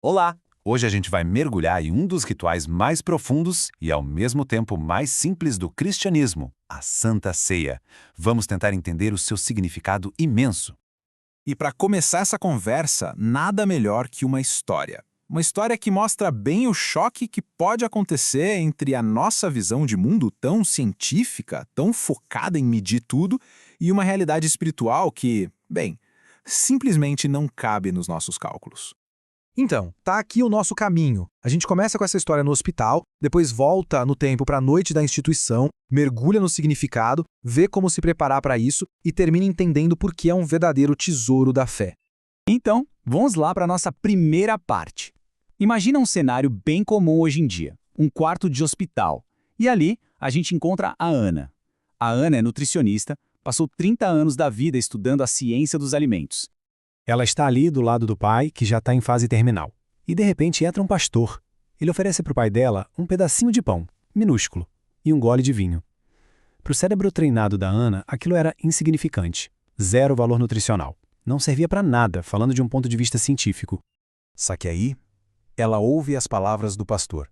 Olá! Hoje a gente vai mergulhar em um dos rituais mais profundos e, ao mesmo tempo, mais simples do cristianismo, a Santa Ceia. Vamos tentar entender o seu significado imenso. E para começar essa conversa, nada melhor que uma história. Uma história que mostra bem o choque que pode acontecer entre a nossa visão de mundo tão científica, tão focada em medir tudo, e uma realidade espiritual que, bem, simplesmente não cabe nos nossos cálculos. Então, tá aqui o nosso caminho. A gente começa com essa história no hospital, depois volta no tempo para a noite da instituição, mergulha no significado, vê como se preparar para isso e termina entendendo por que é um verdadeiro tesouro da fé. Então, vamos lá para a nossa primeira parte. Imagina um cenário bem comum hoje em dia, um quarto de hospital. E ali, a gente encontra a Ana. A Ana é nutricionista, passou 30 anos da vida estudando a ciência dos alimentos. Ela está ali do lado do pai, que já está em fase terminal. E de repente entra um pastor. Ele oferece para o pai dela um pedacinho de pão, minúsculo, e um gole de vinho. Para o cérebro treinado da Ana, aquilo era insignificante, zero valor nutricional. Não servia para nada, falando de um ponto de vista científico. Só que aí, ela ouve as palavras do pastor.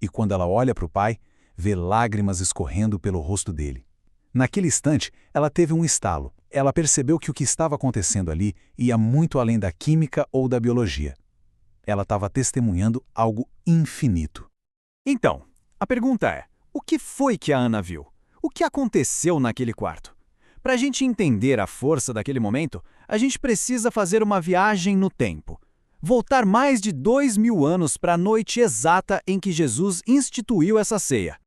E quando ela olha para o pai, vê lágrimas escorrendo pelo rosto dele. Naquele instante, ela teve um estalo. Ela percebeu que o que estava acontecendo ali ia muito além da química ou da biologia. Ela estava testemunhando algo infinito. Então, a pergunta é, o que foi que a Ana viu? O que aconteceu naquele quarto? Para a gente entender a força daquele momento, a gente precisa fazer uma viagem no tempo. Voltar mais de 2000 anos para a noite exata em que Jesus instituiu essa ceia.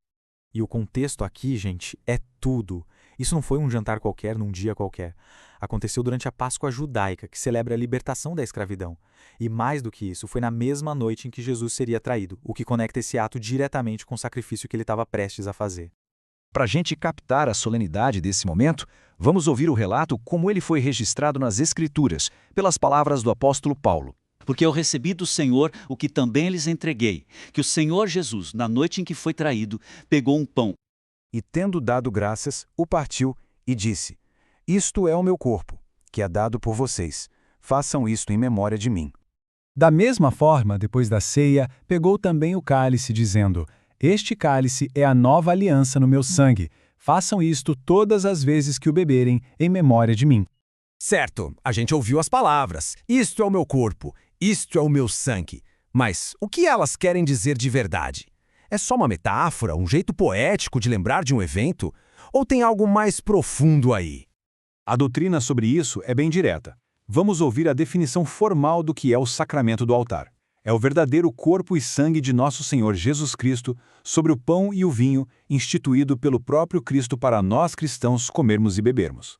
E o contexto aqui, gente, é tudo. Isso não foi um jantar qualquer, num dia qualquer. Aconteceu durante a Páscoa judaica, que celebra a libertação da escravidão. E mais do que isso, foi na mesma noite em que Jesus seria traído, o que conecta esse ato diretamente com o sacrifício que ele estava prestes a fazer. Para a gente captar a solenidade desse momento, vamos ouvir o relato como ele foi registrado nas Escrituras, pelas palavras do apóstolo Paulo. Porque eu recebi do Senhor o que também lhes entreguei, que o Senhor Jesus, na noite em que foi traído, pegou um pão. E tendo dado graças, o partiu e disse: Isto é o meu corpo, que é dado por vocês. Façam isto em memória de mim. Da mesma forma, depois da ceia, pegou também o cálice, dizendo: Este cálice é a nova aliança no meu sangue. Façam isto todas as vezes que o beberem, em memória de mim. Certo, a gente ouviu as palavras. Isto é o meu corpo, isto é o meu sangue. Mas o que elas querem dizer de verdade? É só uma metáfora, um jeito poético de lembrar de um evento? Ou tem algo mais profundo aí? A doutrina sobre isso é bem direta. Vamos ouvir a definição formal do que é o sacramento do altar. É o verdadeiro corpo e sangue de nosso Senhor Jesus Cristo sobre o pão e o vinho instituído pelo próprio Cristo para nós cristãos comermos e bebermos.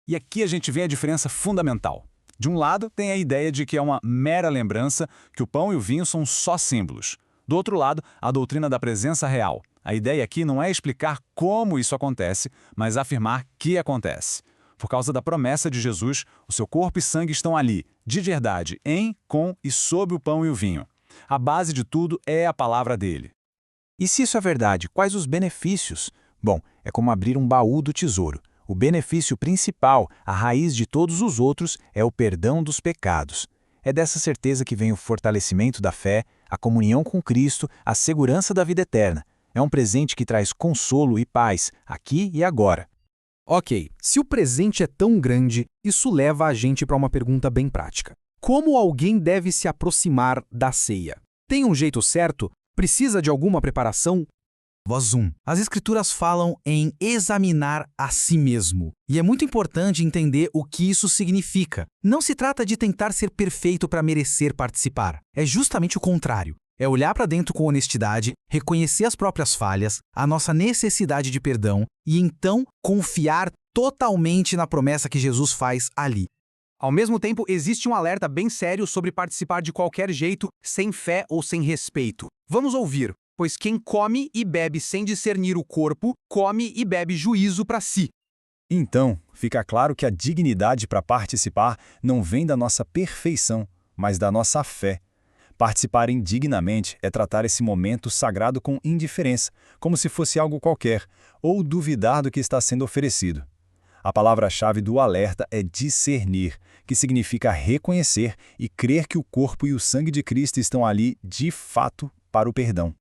E aqui a gente vê a diferença fundamental. De um lado, tem a ideia de que é uma mera lembrança, que o pão e o vinho são só símbolos. Do outro lado, a doutrina da presença real. A ideia aqui não é explicar como isso acontece, mas afirmar que acontece. Por causa da promessa de Jesus, o seu corpo e sangue estão ali, de verdade, em, com e sob o pão e o vinho. A base de tudo é a palavra dele. E se isso é verdade, quais os benefícios? Bom, é como abrir um baú do tesouro. O benefício principal, a raiz de todos os outros, é o perdão dos pecados. É dessa certeza que vem o fortalecimento da fé, a comunhão com Cristo, a segurança da vida eterna. É um presente que traz consolo e paz, aqui e agora. Ok, se o presente é tão grande, isso leva a gente para uma pergunta bem prática. Como alguém deve se aproximar da ceia? Tem um jeito certo? Precisa de alguma preparação? Voz 1. As Escrituras falam em examinar a si mesmo. E é muito importante entender o que isso significa. Não se trata de tentar ser perfeito para merecer participar. É justamente o contrário. É olhar para dentro com honestidade, reconhecer as próprias falhas, a nossa necessidade de perdão e então confiar totalmente na promessa que Jesus faz ali. Ao mesmo tempo, existe um alerta bem sério sobre participar de qualquer jeito, sem fé ou sem respeito. Vamos ouvir. Pois quem come e bebe sem discernir o corpo, come e bebe juízo para si. Então, fica claro que a dignidade para participar não vem da nossa perfeição, mas da nossa fé. Participar indignamente é tratar esse momento sagrado com indiferença, como se fosse algo qualquer, ou duvidar do que está sendo oferecido. A palavra-chave do alerta é discernir, que significa reconhecer e crer que o corpo e o sangue de Cristo estão ali, de fato, para o perdão.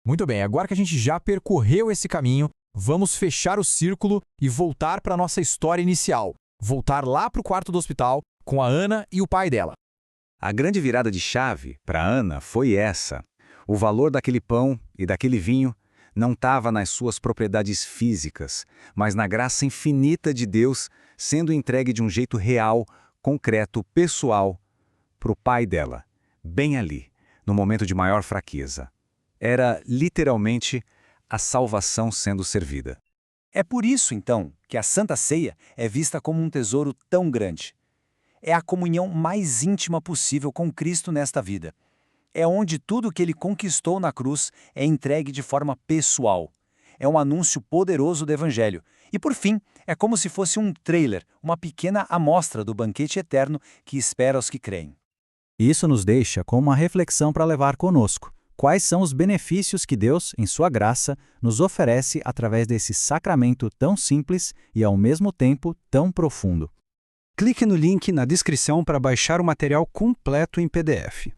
Muito bem, agora que a gente já percorreu esse caminho, vamos fechar o círculo e voltar para a nossa história inicial. Voltar lá para o quarto do hospital com a Ana e o pai dela. A grande virada de chave para Ana foi essa. O valor daquele pão e daquele vinho não estava nas suas propriedades físicas, mas na graça infinita de Deus sendo entregue de um jeito real, concreto, pessoal, para o pai dela, bem ali, no momento de maior fraqueza. Era, literalmente, a salvação sendo servida. É por isso, então, que a Santa Ceia é vista como um tesouro tão grande. É a comunhão mais íntima possível com Cristo nesta vida. É onde tudo o que ele conquistou na cruz é entregue de forma pessoal. É um anúncio poderoso do Evangelho. E, por fim, é como se fosse um trailer, uma pequena amostra do banquete eterno que espera os que creem. Isso nos deixa com uma reflexão para levar conosco. Quais são os benefícios que Deus, em sua graça, nos oferece através desse sacramento tão simples e, ao mesmo tempo, tão profundo? Clique no link na descrição para baixar o material completo em PDF.